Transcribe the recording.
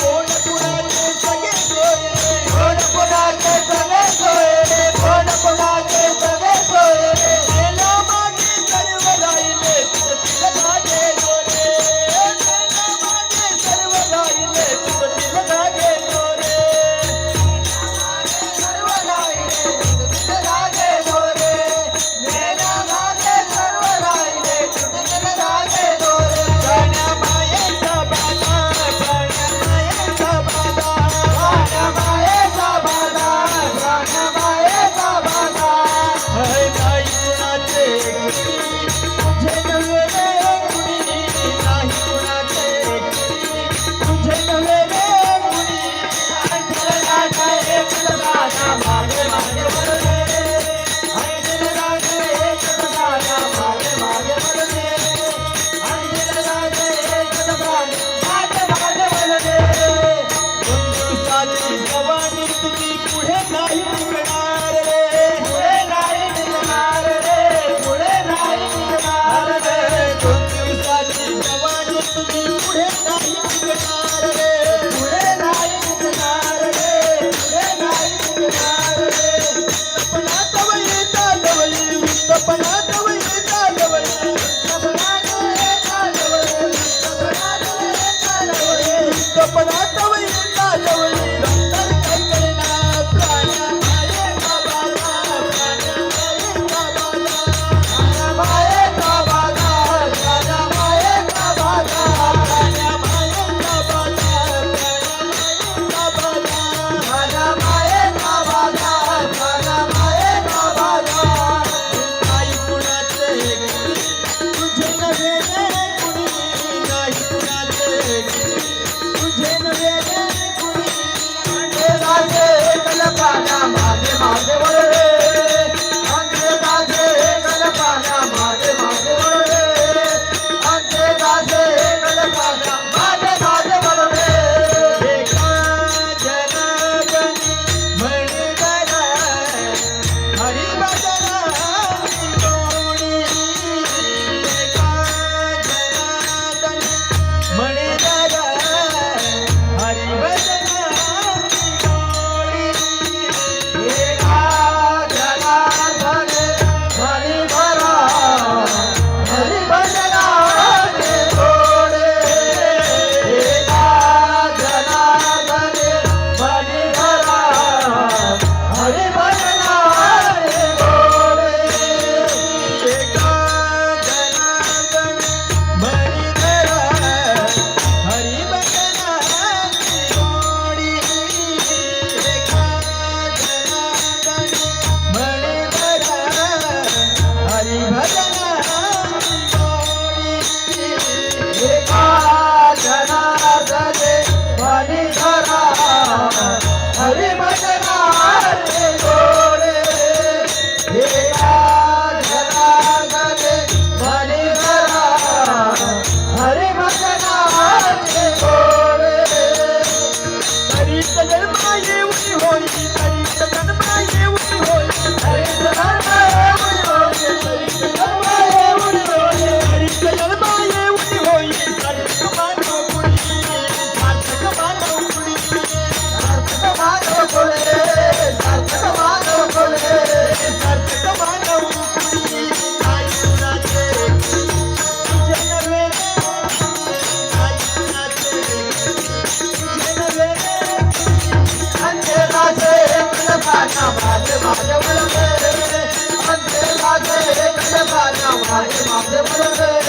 कोण कुणाचे सगळे सोयरे कोण कुणाचे सगळे सोयरे कोण कुणाचे सगळे सोयरे नेला मागे सर्व राहिले तुझतील धागे दोरे नेला मागे सर्व राहिले तुझतील धागे दोरे सर्व राहिले तुझतील धागे दोरे नेला मागे सर्व राहिले तुझतील धागे दोरे गाण्या मायेचा बाधा गाण्या मायेचा बाधा गाण्या मायेचा बाधा गाण्या मायेचा बाधा हय नाही कुणाचे गुणी तुझे नव्हे रे गुणी नाही कुणाचे गुणी तुझे नव्हे रे गुणी अंजनाचा एकच गाणा मागे मागे वळले अंजनाचा एकच गाणा मागे मागे वळले अंजनाचा एकच गाणा मागे मागे वळले दोन दिवसाची जवानी तुझी पुढे नाही निघणार रे पुढे नाही निघणार रे पुढे नाही निघणार रे दोन दिवसाची जवानी तुझी पुढे नाही निघणार रे पुढे नाही निघणार रे पुढे नाही निघणार रे सपनात वळीचा जवळी सपनात वळीचा जवळी सपनात वळीचा जवळी सपनात वळीचा जवळी सपनात वळीचा जवळी नंतर काय करणार प्राण्या मायेचा बाधा प्राण्या मायेचा बाधा प्राण्या मायेचा बाधा प्राण्या मायेचा बाधा प्राण्या मायेचा बाधा प्राण्या मायेचा बाधा नाही कुणाचे गुणी तुझे नव्हे रे गुणी नाही कुणाचे गुणी तुझे नव्हे रे गुणी अंधेराचे कल्पना मागे मागे वळले अंधेराचे कल्पना मागे मागे वळले अंधेराचे कल्पना मागे मागे वळले एका जनार्दनी म्हणगरा हरिभजनाची गोडी एका जनार्दनी म्हणगरा हरिभजनाची गोडी एका जनार्दनी म्हणगरा हरिभजनाची गोडी एका जनार्दनी म्हणगरा हरिभजनाची गोडी एका जनार्दनी म्हणगरा हरिभजनाची गोडी एका जनार्दनी म्हणगरा हरिभजनाची गोडी एका जनार्दनी म्हणगरा हरिभजनाची गोडी एका जनार्दनी म्हणगरा हरिभजनाची गोडी तरीत जन्मा येऊन होई तरीत जन्मा येऊन होई तरीत जन्मा येऊन होई तरीत जन्मा येऊन होई तरीत जन्मा येऊन होई सार्थक मानव कुणी सार्थक मानव कुणी सार्थक मानव कुणी सार्थक मानव कुणी सार्थक मानव कुणी नाही कुणाचे तुझे नव्हे रे नाही कुणाचे तुझे नव्हे रे अंधेराचे कल्पना मागे मागे वळले अंधेराचे कल्पना मागे मागे वळले